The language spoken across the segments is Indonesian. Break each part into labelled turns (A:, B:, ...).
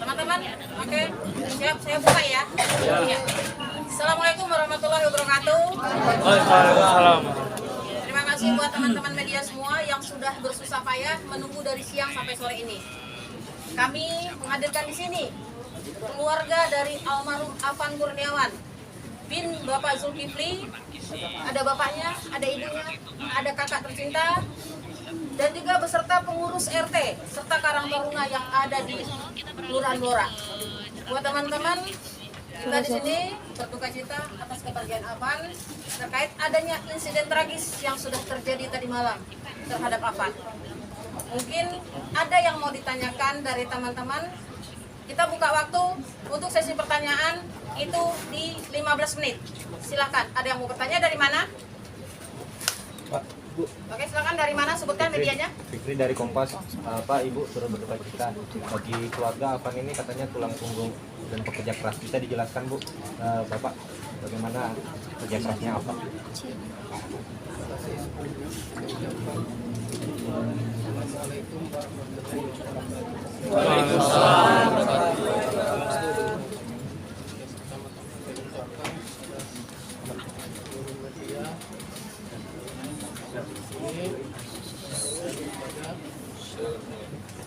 A: Teman-teman, oke, siap, saya buka ya. Ya. Assalamualaikum warahmatullahi wabarakatuh.
B: Waalaikumsalam.
A: Terima kasih buat teman-teman media semua yang sudah bersusah payah menunggu dari siang sampai sore ini. Kami menghadirkan di sini keluarga dari almarhum Afan Kurniawan bin Bapak Zulkifli. Ada bapaknya, ada ibunya, ada kakak tercinta, dan juga beserta pengurus RT serta Karang Taruna yang ada di Kelurahan Blora. Buat teman-teman, kita di sini berduka cita atas kepergian Afan terkait adanya insiden tragis yang sudah terjadi tadi malam terhadap Afan. Mungkin ada yang mau ditanyakan dari teman-teman. Kita buka waktu untuk sesi pertanyaan itu di 15 menit. Silakan. Ada yang mau bertanya dari mana?
C: Pak, Bu.
A: Oke, silakan dari mana? Sebutkan medianya.
C: Fikri dari Kompas. Pak, Ibu turut berduka cita. Bagi keluarga Afan ini katanya tulang punggung dan pekerja keras. Bisa dijelaskan, Bu, Bapak, bagaimana kerja kerasnya Afan?
D: Assalamualaikum warahmatullahi wabarakatuh.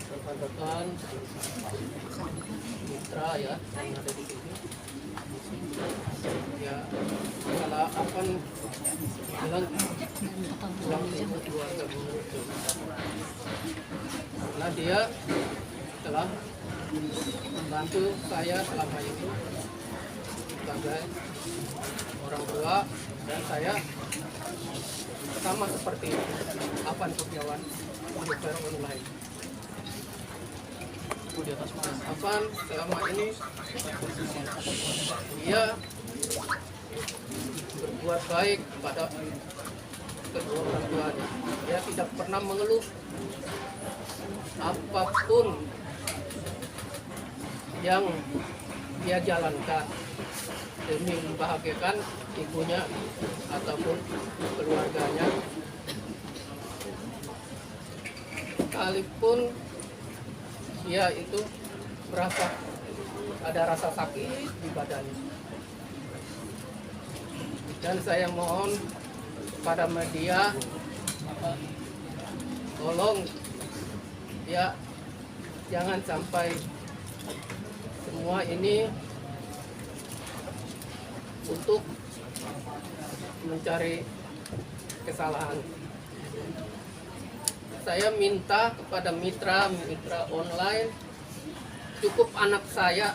D: Rekan-rekan mitra ya yang ada di sini. Ya, kalau Afan bilang pulang ke keluarga dulu, karena dia telah membantu saya selama ini sebagai orang tua, dan saya sama seperti Afan Kurniawan Developer Online. Afan selama ini dia berbuat baik kepada kedua orang tuanya. Dia tidak pernah mengeluh apapun yang dia jalankan demi membahagiakan ibunya ataupun keluarganya. Sekalipun dia itu merasa ada rasa sakit di badannya. Dan saya mohon kepada media, tolong ya jangan sampai semua ini untuk mencari kesalahan. Saya minta kepada mitra online, cukup anak saya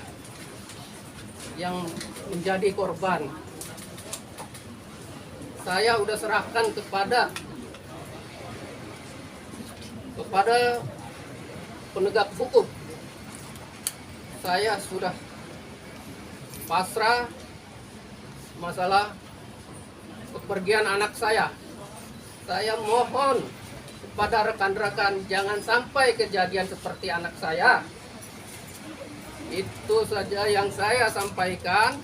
D: yang menjadi korban. Saya udah serahkan kepada penegak hukum. Saya sudah pasrah masalah kepergian anak saya. Saya mohon kepada rekan-rekan jangan sampai kejadian seperti anak saya. Itu saja yang saya sampaikan,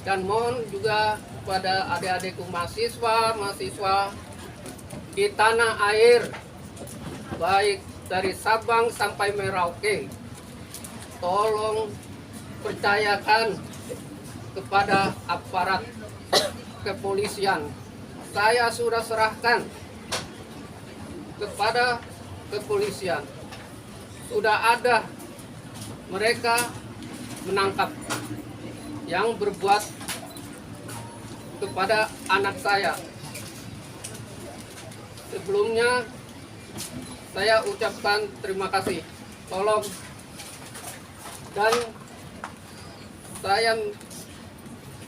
D: dan mohon juga kepada adik-adikku mahasiswa di tanah air, baik dari Sabang sampai Merauke, tolong percayakan kepada aparat kepolisian. Saya sudah serahkan kepada kepolisian. Sudah ada mereka menangkap yang berbuat kepada anak saya. Sebelumnya saya ucapkan terima kasih. Tolong, dan saya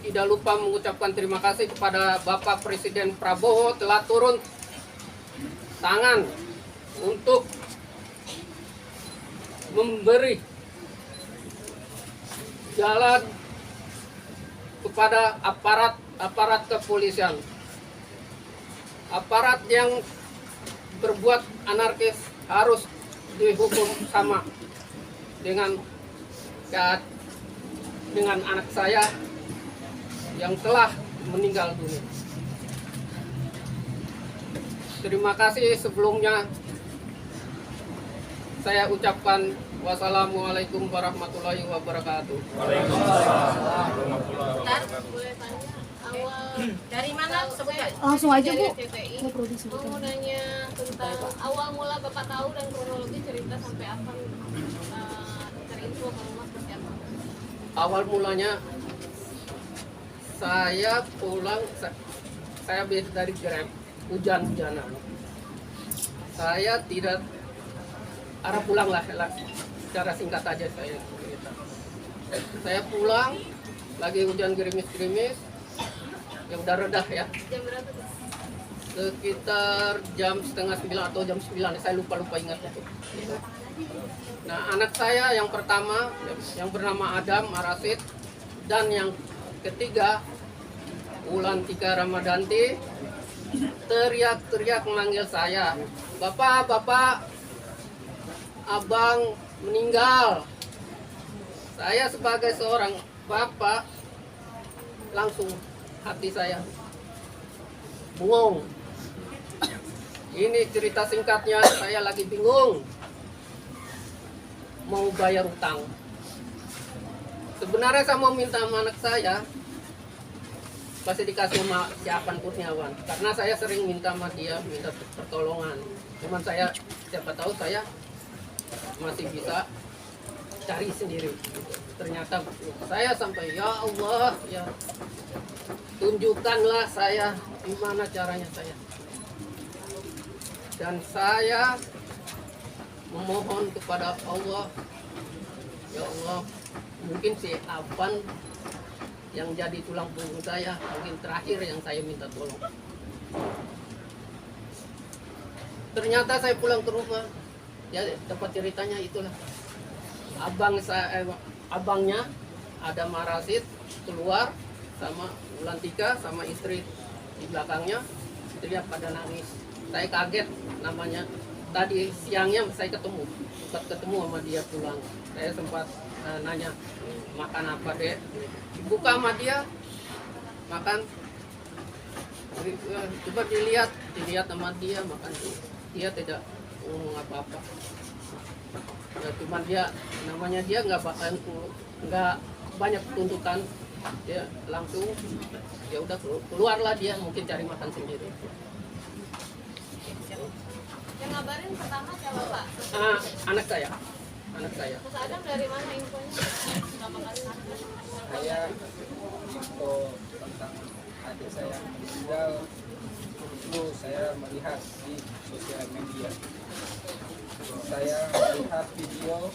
D: tidak lupa mengucapkan terima kasih kepada Bapak Presiden Prabowo telah turun tangan untuk memberi jalan kepada aparat kepolisian. Aparat yang berbuat anarkis harus dihukum sama dengan anak saya yang telah meninggal dunia. Terima kasih sebelumnya. saya ucapkan wassalamualaikum warahmatullahi wabarakatuh.
A: Bentar.
E: Boleh tanya awal
A: Dari mana sebutkan?
F: Langsung aja Bu.
E: dari TTI
F: Saya perlu disebutkan.
E: mau nanya tentang awal mula Bapak tahu dan kronologi cerita sampai apa terinfo kalau seperti apa?
D: Awal mulanya saya pulang, saya habis dari Grab, hujan-hujanan. Saya tidak arah pulang lah, secara singkat aja saya cerita. Saya pulang, lagi hujan gerimis-gerimis, ya udah reda ya.
E: Jam berapa tuh?
D: Sekitar jam setengah 9 atau jam 9, saya lupa ingat itu. Nah, anak saya yang pertama yang bernama Adam Arasid dan yang ketiga Ulan Tika Ramadanti teriak-teriak memanggil saya, "Bapak, Bapak, Abang meninggal." Saya sebagai seorang bapak langsung hati saya bengong. Ini cerita singkatnya, saya lagi bingung mau bayar utang. Sebenarnya saya mau minta sama anak saya, pasti dikasih sama si Afan Kurniawan, karena saya sering minta sama dia, minta pertolongan. Cuman saya, siapa tahu saya masih bisa cari sendiri. Ternyata saya sampai, ya Allah, ya tunjukkanlah saya gimana caranya saya. Dan saya memohon kepada Allah, ya Allah, mungkin si Afan yang jadi tulang punggung saya, mungkin terakhir yang saya minta tolong. Ternyata saya pulang ke rumah, ya dapat ceritanya itulah. Abangnya ada Marasid keluar sama Ulantika sama istri di belakangnya, teriak pada nangis. Saya kaget namanya. Tadi siangnya saya sempat ketemu sama dia pulang. Saya sempat nanya, makan apa dek? Buka sama dia, makan. Coba dilihat sama dia makan. Dia tidak ngomong apa-apa. Ya, cuma dia namanya dia nggak banyak tuntutan, dia langsung ya udah keluarlah dia, mungkin cari makan sendiri.
E: Yang ngabarin pertama siapa Pak?
D: Anak saya.
E: Mas Adam dari mana infonya? Pertama kali
G: Saya info tentang adik saya meninggal itu saya melihat di sosial media. Saya melihat video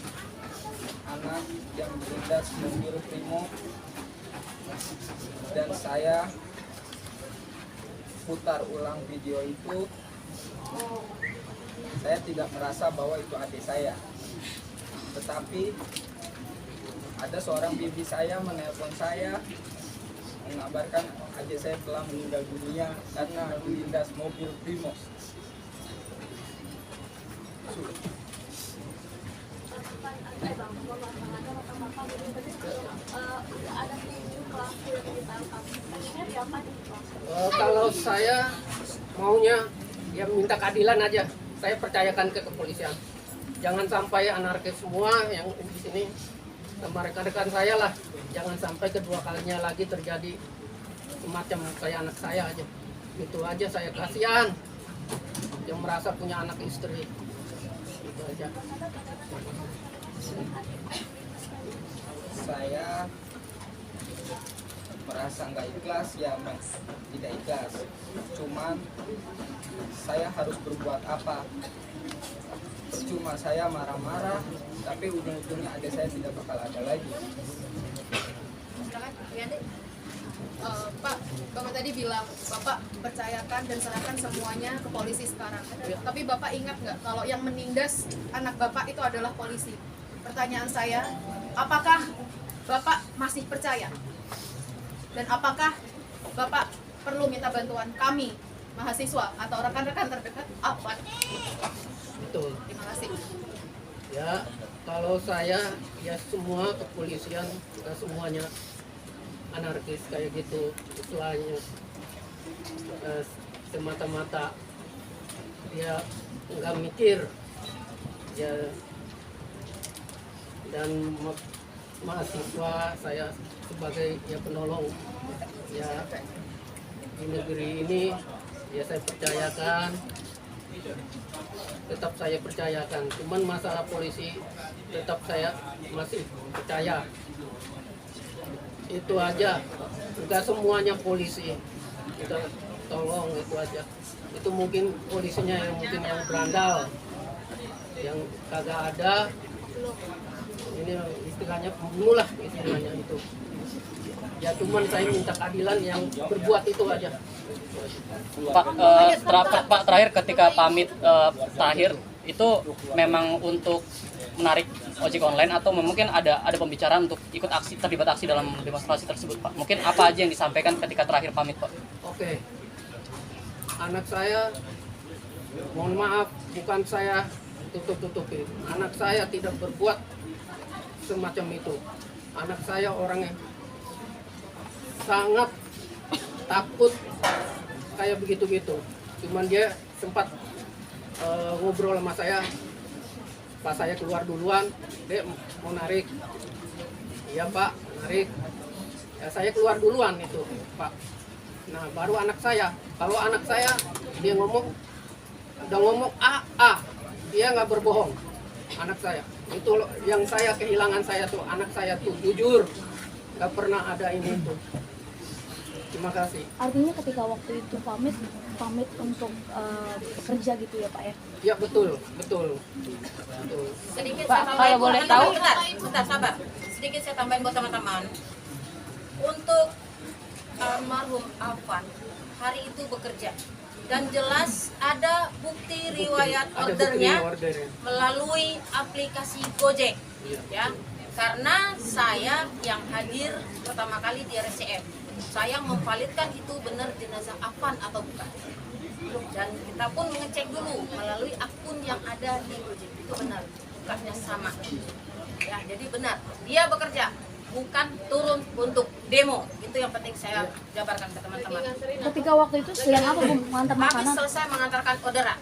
G: anak yang melindas mobil Primo dan saya putar ulang video itu. Saya tidak merasa bahwa itu adik saya, tetapi ada seorang bibi saya menelpon saya mengabarkan adik saya telah meninggal dunia karena melindas mobil Primo.
D: Kalau saya maunya ya minta keadilan aja. Saya percayakan ke kepolisian. Jangan sampai anarkis semua yang di sini sama rekan-rekan saya lah. Jangan sampai kedua kalinya lagi terjadi semacam kayak anak saya aja. Itu aja, saya kasihan yang merasa punya anak istri. Itu aja.
G: Saya merasa nggak ikhlas, ya tidak ikhlas. Cuman saya harus berbuat apa? Percuma saya marah-marah, tapi ujung-ujungnya adik saya tidak bakal ada lagi.
A: Silakan, Rianti.
F: Pak, Bapak tadi bilang Bapak percayakan dan serahkan semuanya ke polisi sekarang. Tapi Bapak ingat nggak kalau yang menindas anak Bapak itu adalah polisi? Pertanyaan saya, apakah Bapak masih percaya? Dan apakah Bapak perlu minta bantuan kami, mahasiswa atau rekan-rekan terdekat? Apa?
D: Betul.
F: Terima kasih.
D: Ya, kalau saya ya semua kepolisian semuanya anarkis kayak gitu, itu hanya semata-mata dia nggak mikir, ya dan mahasiswa saya sebagai ya penolong ya di negeri ini, ya saya percayakan, tetap saya percayakan. Cuman masalah polisi tetap saya masih percaya. Itu aja, enggak semuanya polisi. Kita tolong itu aja. Itu mungkin polisinya yang mungkin yang berandal, yang kagak ada. Ini istilahnya pembunuh lah, istilahnya itu. Ya cuman saya minta keadilan yang berbuat itu aja.
H: Pak, terakhir ketika pamit terakhir itu memang untuk menarik ojek online atau mungkin ada pembicaraan untuk ikut terlibat aksi dalam demonstrasi tersebut, Pak? Mungkin apa aja yang disampaikan ketika terakhir pamit, Pak?
D: Oke. Anak saya, mohon maaf, bukan saya tutup-tutupin. Anak saya tidak berbuat semacam itu. Anak saya orangnya sangat takut kayak begitu-gitu. Cuman dia sempat ngobrol sama saya pas saya keluar duluan, dia mau narik. Iya Pak, narik. Ya saya keluar duluan itu Pak. Nah baru anak saya. Kalau anak saya dia ngomong, udah ngomong dia nggak berbohong. Anak saya itu yang saya kehilangan, saya tuh anak saya tuh jujur, nggak pernah ada ini itu. Terima kasih.
I: Artinya ketika waktu itu pamit untuk kerja gitu ya Pak ya?
D: Ya betul.
A: Sedikit
I: Pak,
A: saya tambahin,
I: kalau boleh tahu.
A: Bentar, sabar. Sedikit saya tambahin buat teman-teman. Untuk almarhum Afan hari itu bekerja dan jelas ada bukti riwayat ordernya melalui aplikasi Gojek, ya. Karena saya yang hadir pertama kali di RSCM, saya memvalidkan itu benar jenazah Afan atau bukan. Dan kita pun mengecek dulu melalui akun yang ada di Gojek, itu benar, bukannya sama. Ya, jadi benar, dia bekerja, bukan turun untuk demo. Itu yang penting saya jabarkan ke teman-teman.
I: Ketika waktu itu sedang apa Bu? Mengantar
A: Habis
I: makanan
A: selesai mengantarkan orderan.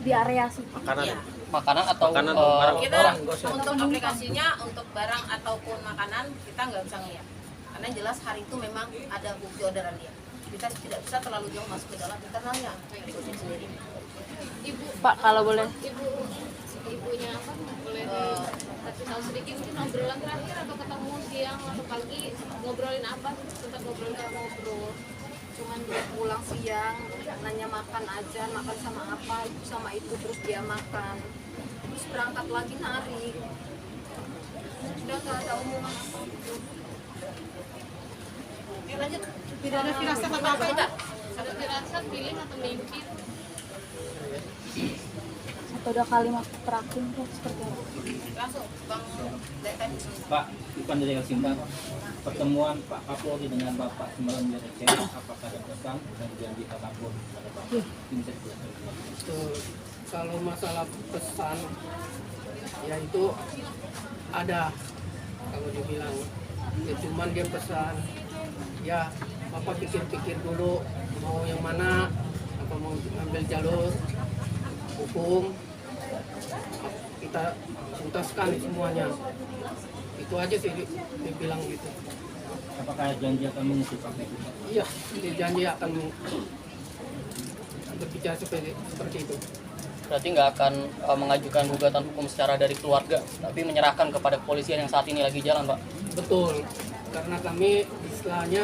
I: di area situ?
A: Iya.
H: Makanan atau
A: Kita untuk aplikasinya, untuk barang ataupun makanan kita nggak bisa ngeliat. Karena jelas hari itu memang ada bukti orderan dia. Kita tidak bisa terlalu jauh masuk ke dalam internalnya dari Gojek sendiri.
E: Ibu,
I: Pak, kalau boleh.
E: ibunya apa? Boleh kasih tahu sedikit mungkin obrolan terakhir atau ketemu siang atau pagi ngobrolin apa? Tetap ngobrol.
J: Cuman dia pulang siang, nanya makan aja, makan sama apa, sama itu, terus dia makan, terus berangkat lagi nari, udah gak ada omongan apa.
A: Lanjut.
F: Tidak ada firasat apa-apa itu.
E: Ada firasat, feeling atau mimpi?
I: Atau ada kalimat terakhir Pak, seperti apa?
A: Langsung Bang Deten.
K: Pak, bukan dari Singkat, pertemuan Pak Kapolri dengan Bapak semalam di RSCM, apakah ada pesan dan janji apapun pada Bapak? Ini saya jelaskan.
D: Kalau masalah pesan, ya itu ada. Kalau dibilang, ya cuman dia pesan, ya Bapak pikir-pikir dulu mau yang mana, apa mau ambil jalur hukum, kita tuntaskan semuanya. Itu aja sih dia bilang gitu.
K: Apakah janji akan mengusut Pak?
D: Iya, dia janji akan berbicara seperti itu.
H: berarti nggak akan mengajukan gugatan hukum secara dari keluarga, tapi menyerahkan kepada kepolisian yang saat ini lagi jalan, Pak?
D: Betul, karena kami istilahnya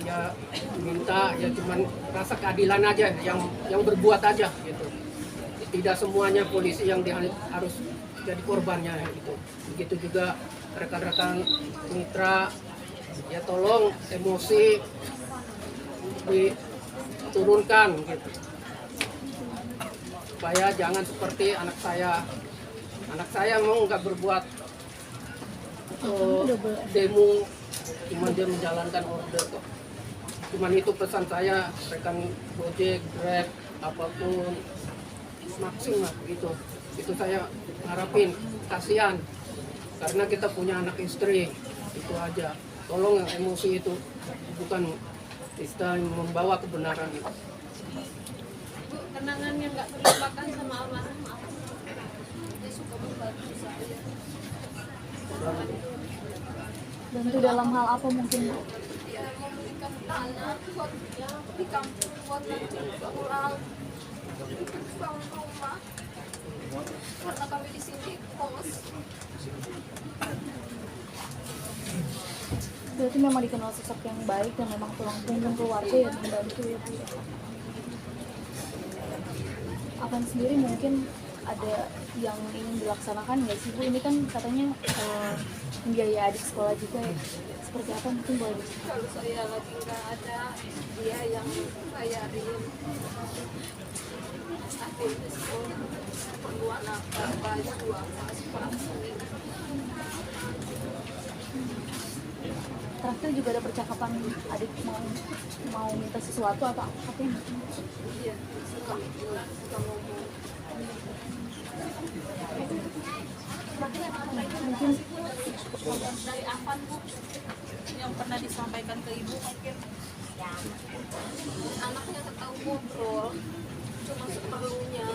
D: ya minta ya cuman rasa keadilan aja yang berbuat aja gitu. Tidak semuanya polisi yang harus jadi korbannya gitu. Begitu juga rekan-rekan mitra, ya tolong emosi diturunkan gitu. Supaya jangan seperti anak saya. Anak saya mau nggak berbuat demo, cuma dia menjalankan order kok. Cuman itu pesan saya, rekan Gojek, Grab, apapun maksimal gitu. Itu saya harapin, kasihan karena kita punya anak istri, itu aja. Tolong yang emosi itu bukan istilah membawa kebenaran itu.
E: Bu, kenangan yang nggak terlupakan sama almarhum apa? Dia suka berbagi saja.
I: Bantu dalam hal apa mungkin Bu?
J: Ya memberikan tanah buat di kampung buat nanti pulang bangun rumah karena kami di sini kos.
I: Berarti memang dikenal sosok yang baik dan memang tulang punggung keluarga yang membantu ya Bu. Akan sendiri mungkin ada yang ingin dilaksanakan nggak sih Bu? Ini kan katanya biaya adik sekolah juga ya. Seperti apa mungkin boleh diceritain?
J: Kalau saya lagi nggak ada, dia yang bayarin. Adik di sekolah perluan apa, baju apa, sepatu.
I: Terakhir juga ada percakapan adik mau minta sesuatu atau apa yang
J: Iya, suka ngomong.
I: mungkin
A: Dari Afan Bu yang pernah disampaikan ke Ibu mungkin.
J: Anaknya tak tahu ngobrol, cuma seperlunya.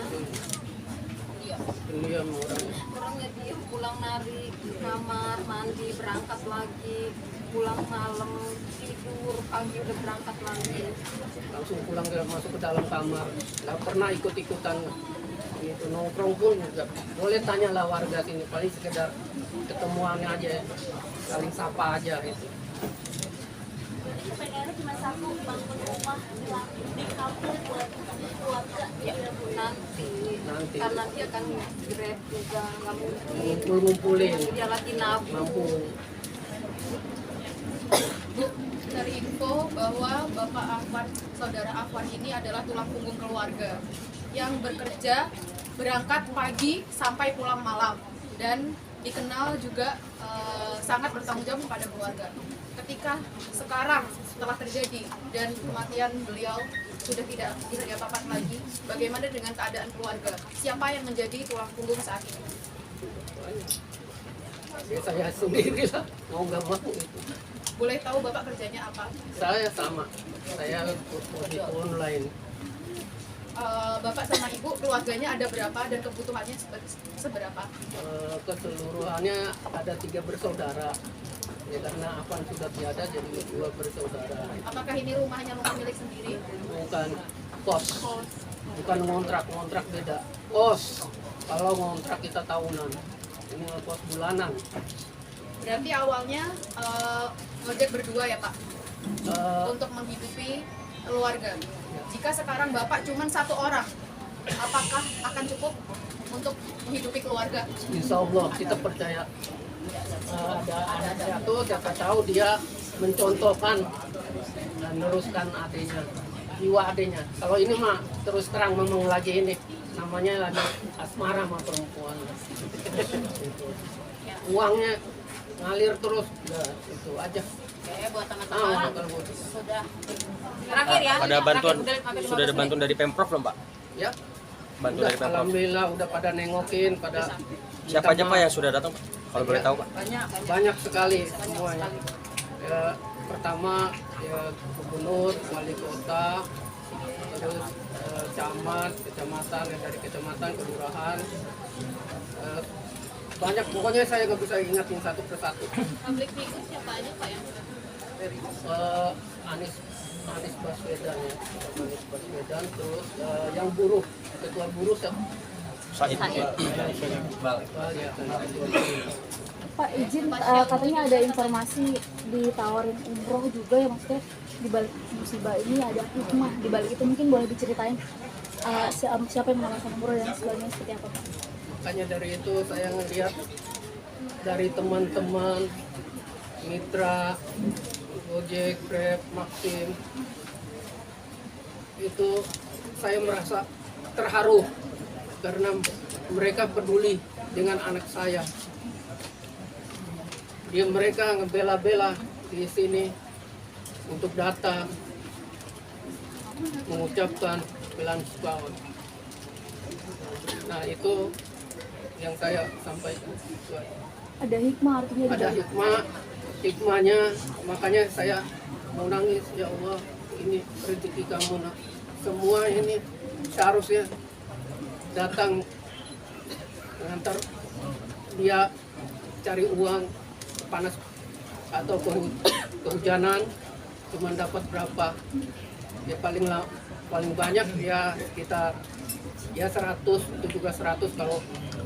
D: Diam
J: Orangnya dia pulang narik kamar, mandi, berangkat lagi, pulang malam, tidur, pagi udah berangkat lagi.
D: langsung pulang masuk ke dalam kamar, nggak pernah ikut-ikutan gitu, nongkrong pun nggak boleh. Tanyalah warga sini, paling sekedar ketemuannya aja, saling sapa aja gitu.
I: pengennya cuma satu, bangun rumah di kampung buat keluarga.
J: Ya nanti, karena dia kan grab juga nggak mungkin.
D: Ngumpul-ngumpulin,
J: Dia lagi nabung.
D: mampu.
F: Bu, dari info bahwa Bapak Afwan, saudara Afwan ini adalah tulang punggung keluarga yang bekerja berangkat pagi sampai pulang malam dan dikenal juga sangat bertanggung jawab kepada keluarga. Ketika sekarang setelah terjadi dan kematian beliau sudah tidak bisa diapa-apakan lagi, bagaimana dengan keadaan keluarga? Siapa yang menjadi tulang punggung saat ini?
D: Ya, saya sendiri lah, mau nggak mau itu.
F: Boleh tahu Bapak kerjanya apa?
D: Saya sama, saya di online.
F: Bapak sama Ibu keluarganya ada berapa dan kebutuhannya seberapa?
D: Keseluruhannya ada 3 bersaudara. Ya, karena Afwan sudah tiada, jadi 2 bersaudara.
F: Apakah ini rumahnya rumah milik sendiri?
D: Bukan kos, bukan ngontrak beda. Kos, kalau ngontrak kita tahunan, ini kos bulanan.
F: Berarti awalnya ngojek berdua ya Pak?
D: Eh,
F: Untuk menghidupi keluarga. Jika sekarang Bapak cuma 1 orang, apakah akan cukup untuk menghidupi keluarga?
D: Insya Allah kita percaya. Ada satu, siapa tahu dia mencontohkan dan meneruskan adanya, jiwa adanya. Kalau ini mah terus terang memang lagi ini namanya lagi asmara sama perempuan. Gitu. Uangnya ngalir terus, ya, itu aja.
A: Oke, buat teman-teman
D: kalau gitu.
A: sudah terakhir ya.
B: Ada bantuan,
A: Terakhir,
B: sudah ada bantuan dari Pemprov belum Pak?
D: Ya,
B: Bantuan
D: udah,
B: dari Pemprov.
D: alhamdulillah udah pada nengokin, pada
B: Siapa aja
D: minta
B: Pak yang
D: maaf.
B: sudah datang Pak? Kalau boleh tahu Pak.
D: Banyak sekali semuanya. Ya, pertama ya gubernur, wali kota, terus camat, kecamatan, ya, dari kecamatan, kelurahan, banyak. Pokoknya saya nggak bisa ingatin satu persatu.
E: Public figure siapa aja Pak yang
D: Anies Baswedan ya, Anies Baswedan, terus yang buruh, ketua buruh siapa?
B: Said.
D: Iqbal ya, ketua buruh.
I: Pak izin katanya ada informasi ditawarin umroh juga ya, maksudnya di balik musibah ini ada hikmah di balik itu, mungkin boleh diceritain siapa yang melakukan umroh dan sebagainya seperti apa Pak?
D: Makanya dari itu saya ngelihat dari teman-teman mitra Gojek, Grab, Maxim, itu saya merasa terharu karena mereka peduli dengan anak saya. Mereka ngebela-bela di sini untuk datang mengucapkan bela sungkawa. Nah, itu yang saya sampaikan.
I: Ada hikmah artinya di
D: Ada
I: balik.
D: hikmahnya, makanya saya mau nangis. Ya Allah, ini rezeki kamu nak. Semua ini seharusnya datang mengantar dia cari uang panas atau kehujanan cuma dapat berapa ya, paling banyak ya sekitar ya 100, itu juga 100 kalau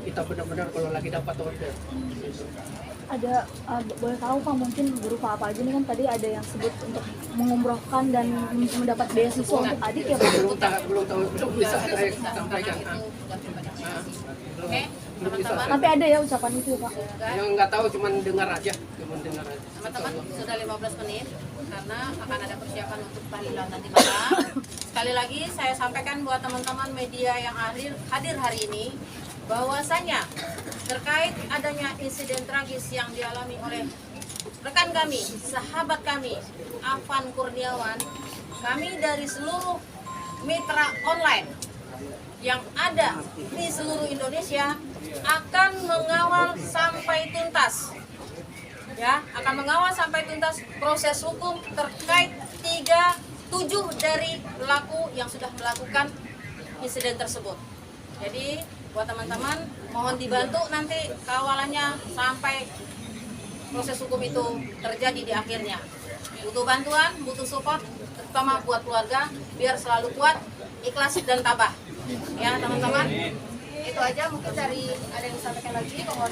D: kita benar-benar kalau lagi dapat order.
I: Ada boleh tahu Pak mungkin berupa apa aja nih, kan tadi ada yang sebut untuk mengumrohkan dan mendapat beasiswa untuk adik ya Pak?
D: Belum tahu itu bisa saya sampaikan.
A: Oke, teman-teman.
I: Tapi ada ya ucapan itu Pak?
D: Yang nggak tahu cuman dengar aja.
A: Teman-teman sudah 15 menit karena akan ada persiapan untuk tahlilan nanti malam. Sekali lagi saya sampaikan buat teman-teman media yang hadir hari ini bahwasanya terkait adanya insiden tragis yang dialami oleh rekan kami, sahabat kami, Afan Kurniawan, kami dari seluruh mitra online yang ada di seluruh Indonesia akan mengawal sampai tuntas. Ya, akan mengawal sampai tuntas proses hukum terkait 7 dari pelaku yang sudah melakukan insiden tersebut. Jadi buat teman-teman mohon dibantu nanti kawalannya sampai proses hukum itu terjadi di akhirnya. Butuh bantuan, butuh support, terutama buat keluarga biar selalu kuat, ikhlas dan tabah. Ya teman-teman, itu aja mungkin dari ada yang disampaikan lagi, mohon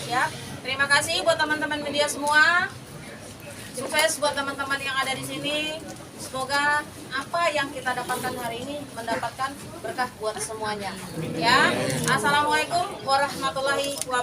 A: siap. Terima kasih buat teman-teman media semua. Sukses buat teman-teman yang ada di sini. Semoga apa yang kita dapatkan hari ini mendapatkan berkah buat semuanya. Ya, assalamualaikum warahmatullahi wabarakatuh.